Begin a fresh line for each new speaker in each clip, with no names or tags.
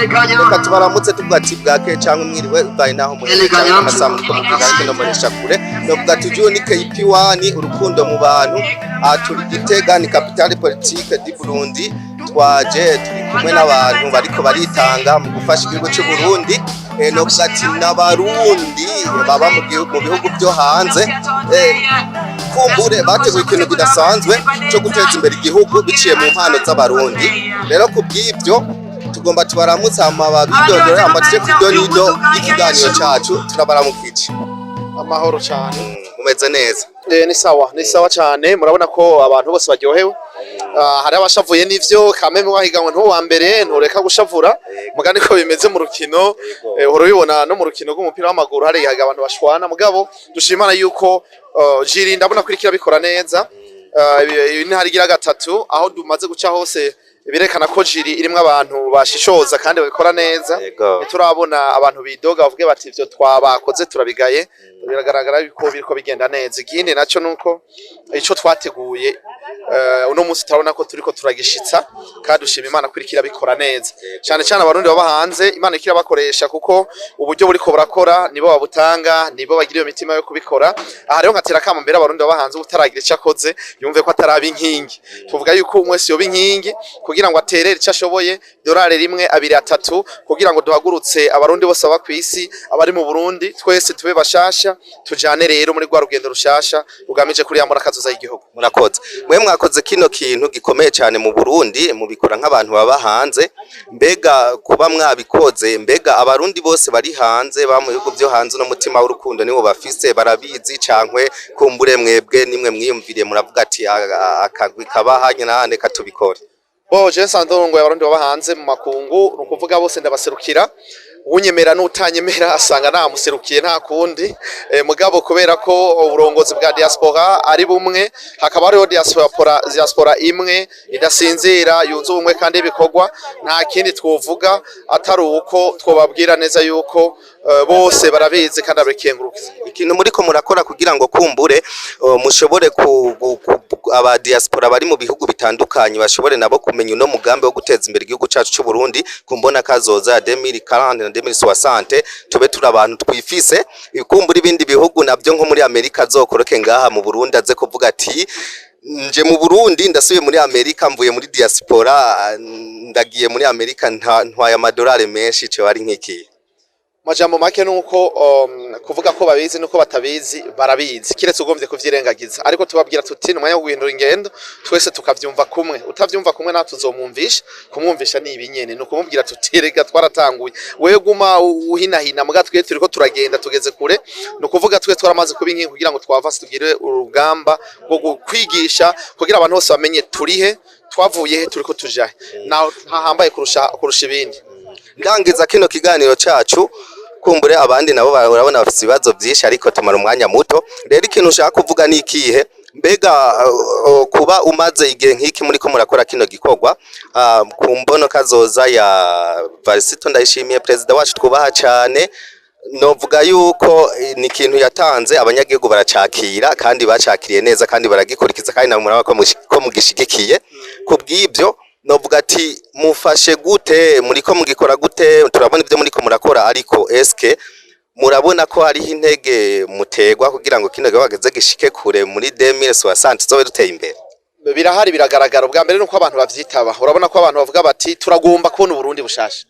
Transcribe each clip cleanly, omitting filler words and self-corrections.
reka tubaramutse tuvuga ati bwake cyangwa mwiriwe ubaye naho muri cyangwa amasaha muri komite no muri shakure tuvuga tugiye ni KP1 urukundo mu bantu turi Igitega ni capitale politique du Burundi twaje turi kumwe n'abantu bariko baritanga mu gufasha igihugu cy'u Burundi no gati n'abarundi baba mu bihugu byo hanze kumbure bateguye ikintu kidasanzwe cyo guteza imbere igihugu biciye mu mpano z'abarundi rero kubw'ibyo tugomba tubaramutse amababi dondore amaze kudonido ikiganiro cyacu turabaramukije
amahoro cyane
umeze neza
ni sawa cyane murabona ko abantu bose baryohewe hari abashavuye n'ivyo kameme wahiganwe nto wa mbere ntureka gushavura mugani ko bimeze mu rukino urubibona no mu rukino rw'umupira w'amaguru hari abantu bashwana mugabo dushimana yuko jiri ndabona kurikira bikora neza harigira gatatu aho dumaze guca hose birekana ko jiri irimwe abantu bashishoza kandi bakora neza turabona abantu bidoga bavuge bati ivyo twabakoze turabigaye biragaragara yuko biriko bigenda neza igindi naco nuko ico twateguye uno munsi turabona ko turiko turagishitsa kandi dushima Imana kurikira bikora neza cyane cyane abarundi baba hanze Imana ikira bakoresha kuko uburyo buriko burakora nibo babutanga nibo bagira iyo mitima yo kubikora aha rero ngatera kama mbere abarundi baba hanze utaragira icyo akoze yumve ko ataraba inkingi tuvuga yuko umwese yoba inkingi kugira ngo aterere icyo ashoboye dolari rimwe abiri atatu kugira ngo duhagurutse abarundi bose baba kwisi abari mu Burundi twese tube bashasha tujane rero muri gwa rugendo rushasha rugamije kuri ya murakazo y'igihugu
murakoze mwakoze kino kintu gikomeye cyane mu Burundi mubikora nk'abantu baba hanze mbega kuba mwabikoze mbega abarundi bose bari hanze ba mu bihugu byo hanze no mutima w'urukundo nibo bafise barabizi cankwe kumbure mwebwe nimwe mwiyumviriye muravuga ati akagwi kabahanye nahane katubikore
je sandongo y'abarundi baba hanze mu makungu nukuvuga bose ndabaserukira unyemera n'utanyemera asanga namuserukiye nta kundi mugabo kubera ko uburongozi bwa diaspora ari bumwe hakaba hariho diaspora imwe idasinzira yunze ubumwe kandi ibikorwa nta kindi twovuga atari uko twobabwira neza yuko bose barabizi kandi abekengurukiza
ikintu muri ko murakora kugira ngo kumbure mushobore aba diaspora bari mu bihugu bitandukanye bashobore nabo kumenya uno mugambi wo guteza imbere igihugu cyacu cy'u Burundi kumbona kazoza 2040 na 2060 tube turi abantu twifise kumbura ibindi bihugu nabyo nko muri Amerika zokoroke ngaha mu Burundi aze kuvuga ati nje mu Burundi ndasubiye muri Amerika mvuye muri diaspora ndagiye muri Amerika ntwaye amadolari menshi cyo ari nk'iki
majambo make nuko kuvuga ko babizi nuko batabizi barabizi kiretse ugombye kuvyirengagiza ariko tubabwira tuti numanya guhindura ingendo twese tukavyumva kumwe utavyumva kumwe na tuzomumvisha kumwumvisha ni ibinyene nuko mubwira tuti rega twaratanguye wewe guma uhinahina muga twe turiko turagenda tugeze kure nukuvuga twe twaramaze kuba inkingi kugira ngo twavase tugire urugamba rwo kwigisha kugira abantu bose bamenye turihe twavuye he turiko tujahe na hahambaye kurusha ibindi
ndangiza kino kiganiro cyacu kumbure abandi nabo barabona bafite ibibazo byinshi ariko tumara umwanya muto rero ikintu ushaka kuvuga ni ikihe mbega kuba umaze igihe nk'iki muri ko murakora kino gikorwa ku mbono kazoza ya Varisito Ndayishimiye perezida wacu twubaha cyane novuga yuko ni ikintu yatanze abanyagihugu baracakira kandi bacakiriye neza kandi baragikurikiza kandi namwe muraba ko mugishigikiye kubw'ibyo novuga ati mufashe gute muriko mugikora gute turabona ibyo muriko murakora ariko eske murabona ko hari intege mutegwa kugira ngo kino gahageze gishike kure muri 2060 zobe duteye imbere
birahari biragaragara ubwa mbere nuko abantu bavyitaba urabona ko abantu bavuga bati turagomba kubona Burundi bushasha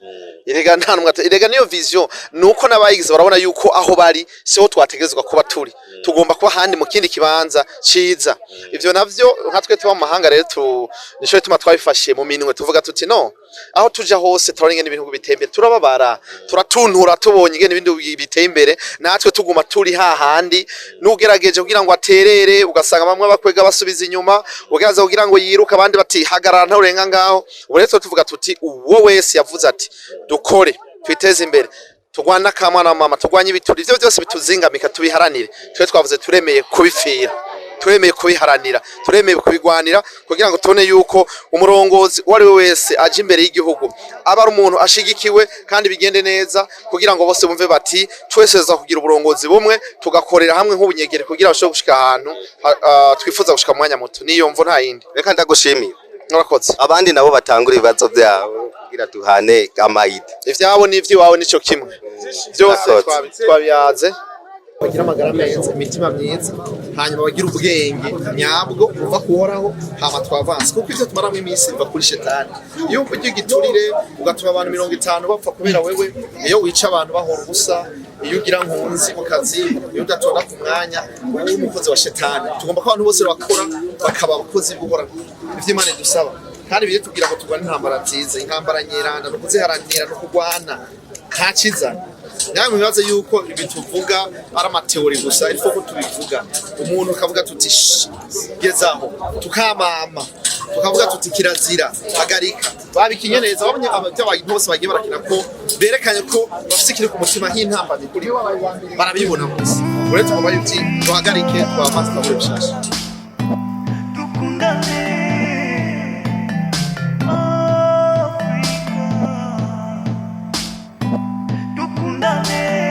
irega nta numwe irega niyo vision nuko nabayigize barabona yuko aho bari siho twategezwa kuba turi tugomba kuba handi mu kindi kibanza ciza ivyo navyo nka twe tuba mu mahanga rero nisho tuma twabifashe mu minwe tuvuga tuti no aho tuja hose turaringe n'ibintu bitembe turababara turatuntura tubonye ingene ibintu bitembere natwe tuguma turi hahandi nugerageje kugira ngo aterere ugasanga bamwe bakwega basubiza inyuma ugaza kugira ngo yiruka abandi bati hagarara nta urenga ngaho uburetso tuvuga tuti uwo wese yavuze ati dukore twiteze imbere tugwana kamana mama tugwanye ibituri ivyo byose bituzingamika tubiharanire twe twavuze turemeye kubifira turemeye kubiharanira turemeye kubigwanira kugira ngo tubone yuko umurongozi wari we wese aje imbere y'igihugu aba ari umuntu ashigikiwe kandi bigende neza kugira ngo bose bumve bati tweseza kugira uburongozi bumwe tugakorera hamwe nk'ubunyegere kugira bashobore gushika ahantu twifuza gushika mu mwanya muto niyo mvo nta yindi
reka ndagushimiye
Murakoze
abandi nabo batangura ibibazo byabo kugira duhane amayide.
Ivyabo n'ivy'iwawe nico kimwe byose
Akoze.
twabiyaze bagira amagara meza imitima myiza hanyuma bagira ubwenge nyabwo uva kuhoraho hama twavanse kuko ivyo tumaramo iminsi biva kuri shetani iyo ugiye giturire ugatuma abantu 50 bapfa kubera wewe iyo wica abantu bahora ubusa iyo ugira nkunzi mu kazi iyo udatonda ku mwanya wowe umukozi wa shetani tugomba ko abantu bose bakora bakaba abakozi buhora ivy'Imana dusaba kandi bije tugira ngo tugwane intambara nziza intambara nyeranda no kuziharanira no kugwana nta cizana namwe bibaze yuko ibituvuga ari amateori gusa ariko ko tubivuga umuntu akavuga tuti gezaho tukamama tukavuga tuti kirazira hagarika babikinye neza bamwe abantu bose bagiye barakina ko berekanye ko bafite ikiri ku mutima nk'intambara kuri barabibona gusa uretse ko bari uti tuhagarike twamaster muri bishasha
Dale.